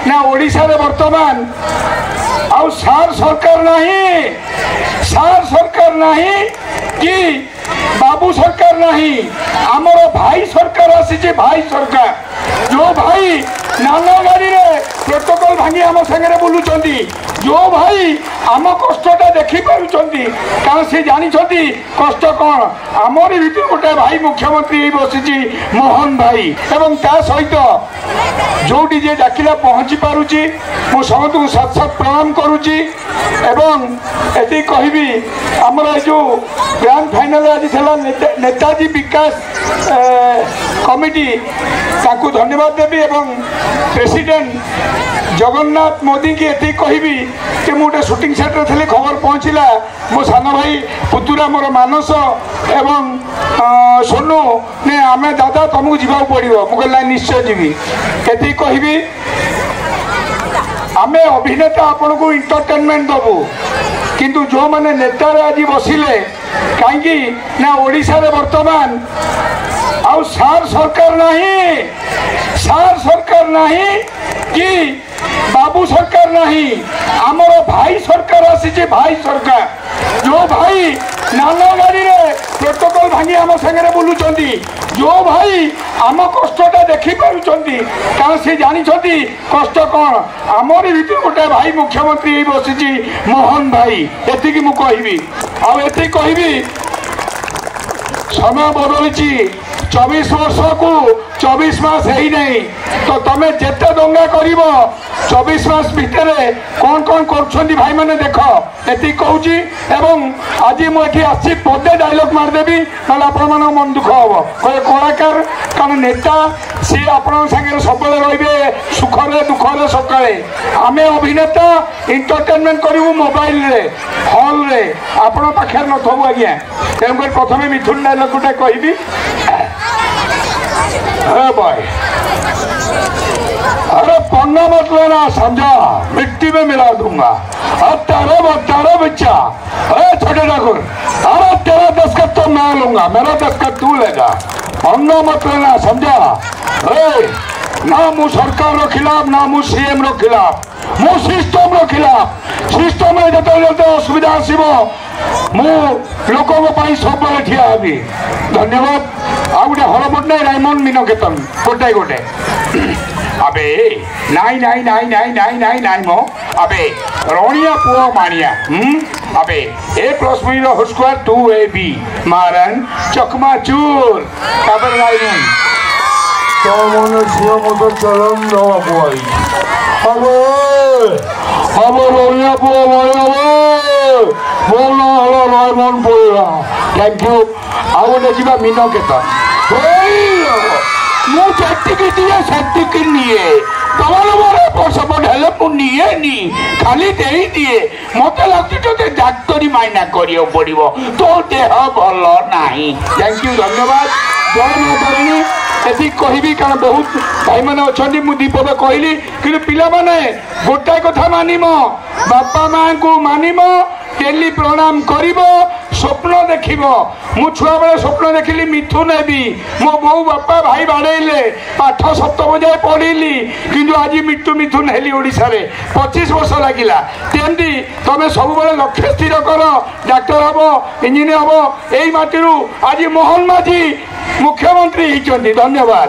ना ओडिशा रे वर्तमान आउ सार सरकार नहीं, सार सरकार नहीं कि बाबू सरकार नहीं, आमर भाई सरकार आसी, भाई सरकार जो भाई नाना गाड़ी रे प्रोटोकॉल भांगी आम सागर बुलूं, जो भाई आम कष्टा देखी पार्टी कारण से जानी कष्ट कौन। आमरी भर गोटे भाई मुख्यमंत्री बसी मोहन भाई एवं ता सहित जोटी जे डाकिला पहुँची पारुची मु समस्त को साथ साथ प्रणाम करुची। एवं एति कहबी आमर जो ग्रांड फाइनल आज था नेताजी विकास कमिटी ताकू धन्यवाद देवी एवं प्रेसिडेंट जगन्नाथ मोदी की एति कहबी कि मुझे शूटिंग सेट थे खबर पहुँचला मो सान भाई पुतुरा मोर मानस एवं सोनू ने आमे दादा तुमको जीवा पड़ो मुझे निश्चय जीवी एति कहबी आमे अभिनेता आपण को इंटरटेनमेंट दबू किंतु जो माने नेता आज बसिले कहीं ना ओडिशा रे वर्तमान आउ सार सरकार नहीं, सार सरकार नहीं कि बाबू सरकार नहीं, आमर भाई सरकार आसी, भाई सरकार जो भाई नाना गाड़ी रे प्रोटोकॉल भांगी आम सागर बुलूं, जो भाई आम कष्टा देखी पार्टी कारण से जानी कष्ट कौन। आमरी भर गोटे भाई मुख्यमंत्री बसी मोहन भाई एति मु कहबी आती कहबी समय बदली 24 वर्ष को 24 मास है नहीं तो तुम्हें जिते दंगा कर 24 मास भितर कौन कौन कर भाई मैंने देख ये कहूँ एवं आज मुझे आसी पदे डायलॉग मारदेवी ना आपण मान मन दुख हम कहे कलाकार कारण नेता सी आपण सागर सब रे सुखरे दुखरे सकाळे आमे अभिनेता इंटरटेनमेंट करूँ मोबाइल रे हॉल रे आपण पाखे नथबू आज्ञा तेणुक प्रथम मिथुन डायलॉग गोटे कहबी भाई अरे पन्ना मतलब ना समझा मिट्टी में मिला दूंगा अब तारा बच्चा अरे छोटे ठाकुर अरे तेरा दस्तखत तो मैं लूंगा मेरा दस्तखत तू लेगा पन्ना मतलब ना समझा अरे ना मु सरकार रो खिलाफ ना मु सीएम रो खिलाफ मु सिस्टम रो खिलाफ सिस्टम में जो असुविधा आसो मु लोकों सब ठिया हबी। धन्यवाद। आ गोटे हरपटना रायमन मीनकेतन गोटे गोटे अबे नाई नाई नाई नाई नाई नाई नाई मो अबे रोनिया पुआ मानिया अबे A+B रो होल स्क्वायर 2AB मारन चकमा चूर काबर रायमन तो मने सिया मत चलन दवा पुआई अबे अबे रोनिया पुआ मानिया बोलना हलो रायमन पुआ थैंक यू। आ गोटे जीवा मीनकेतन मु चट्टिकी दिए सट्टिकी निए तमर सपोर्ट हेले मुझे नी खाली दे दिए मत लगती तो डाक्तरी माइना करियो पड़िबो तो देह भल नाही। थैंक यू धन्यवाद। जय मातारिणी एति कहबी कारण बहुत भाई मैंने अच्छा मुझे दीपद कहली कि पिला माने गोटाए कथा मानिम बापा माँ को मानिम डेली प्रणाम करिब स्वप्न देखिब। मु छुआ बेले स्वप्न देखिली मिथुन हेबी मो बो बापा भाई बाड़ेले पाठ सप्तम जाए पढ़िली किंतु आज मिट्टू मिथुन हेली ओडिशा रे 25 वर्ष लगिला। तेमती तमें सब बेले लक्ष्य स्थिर कर डाक्टर हम इंजीनियर हम यही माटी आज मोहन माझी मुख्यमंत्री होती। धन्यवाद।